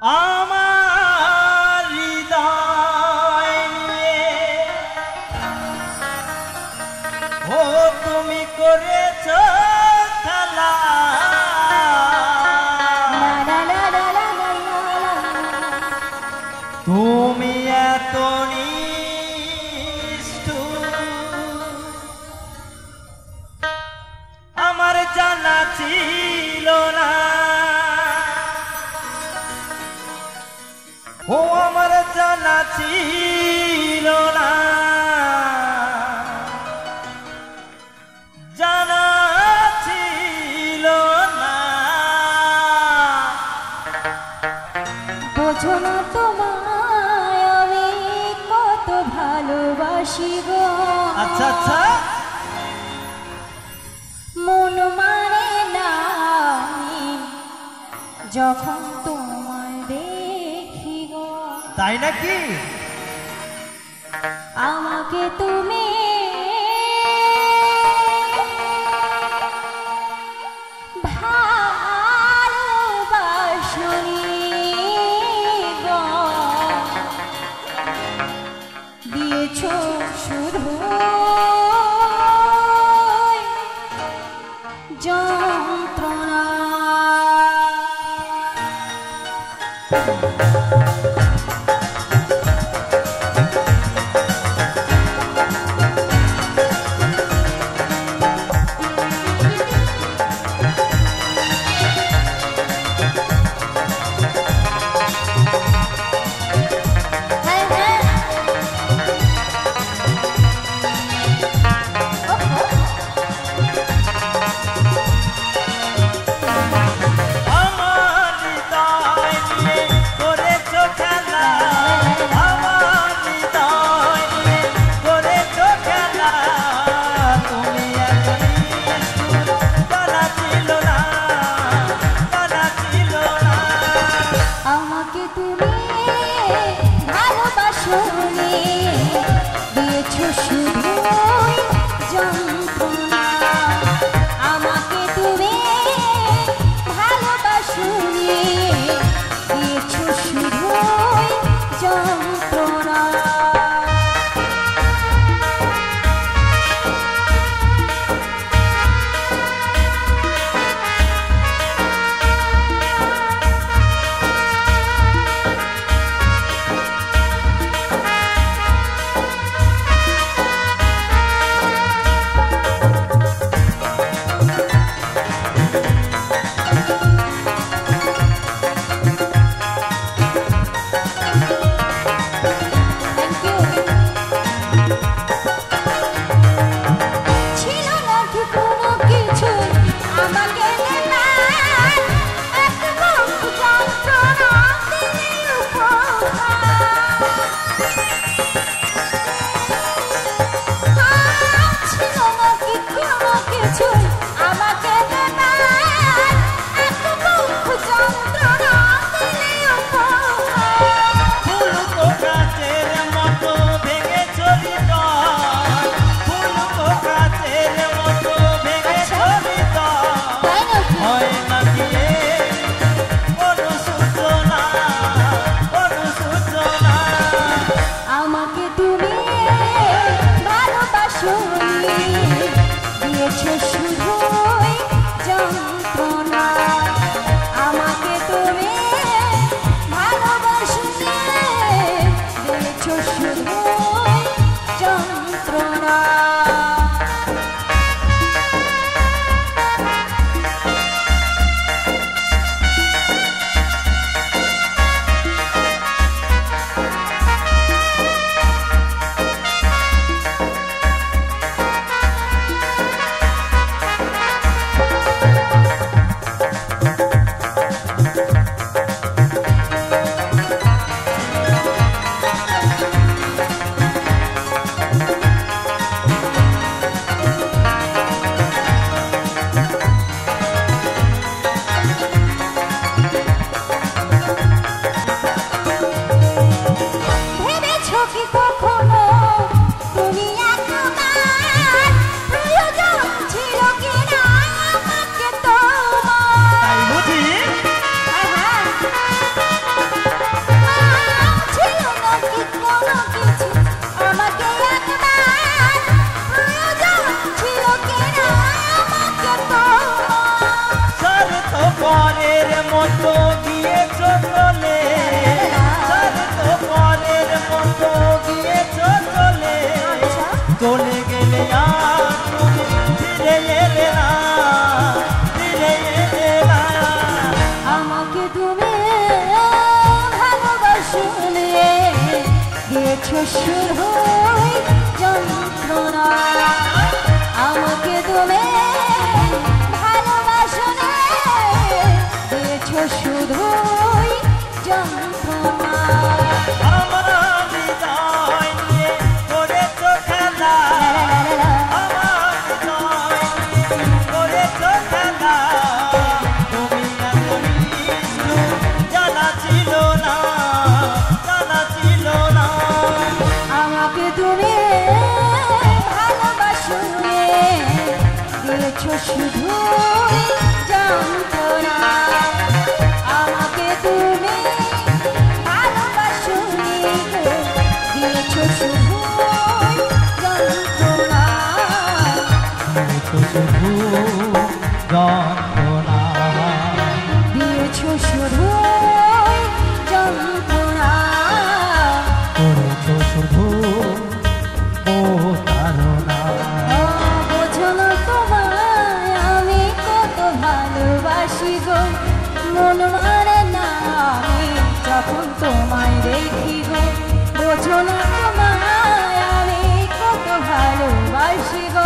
আমার হৃদয় নিয়ে ও তুমি করেছ খেলা তুমি এত নিষ্ঠুর আমার জানা ছিল না ও আমার জানা ছিল না জানা ছিল না বোঝো না তোমায় আমি কত ভালোবাসি গো। আচ্ছা আচ্ছা মন মানে না আমি যখন তোমায় দেখি গো। তাই নাকি আমাকে তুমি ভালোবাসনি গো, দিয়েছো শুধু যন্ত্রণা। আমাকে তুমি ভালোবাসনি দিয়েছো শুধু যন্ত্রণা। আমাকে তুমি ভালোবাসনি দিয়েছো শুধু যন্ত্রণা। আমাকে তুমি ভালোবাসনি দিয়েছো শুধু মতো গিয়েছ চলে, স্বার্থ পরের মতো গিয়েছ চলে, চলে গেলে আর তুমি ফিরে এলে না, ফিরে এলে না। আমাকে তুমি ভালোবাসলে দিয়েছো শুধু যন্ত্রণা, আমাকে তুমি ভালোবাসলে দিয়েছো শুধু যন্ত্রণা। আমার হৃদয় নিয়ে করেছ খেলা, আমার হৃদয় নিয়ে করেছ খেলা, তুমি এত নিষ্ঠুর জানা ছিল না, জানা ছিল না। আমাকে তুমি ভালোবাসলে দিয়েছো শুধু যন্ত্রণা, আমাকে তুমি ভালোবাসলে দিয়েছো শুধু যন্ত্রণা। শুধু যন্ত্রণা, দিয়েছো শুধু যন্ত্রণা, করেছ শুধু প্রতারণা। বোঝো না তোমায় আমি কত ভালোবাসি গো, মন মানে না আমি যখন তোমায় দেখি গো, বোঝো না তোমায় আমি কত ভালোবাসি গো।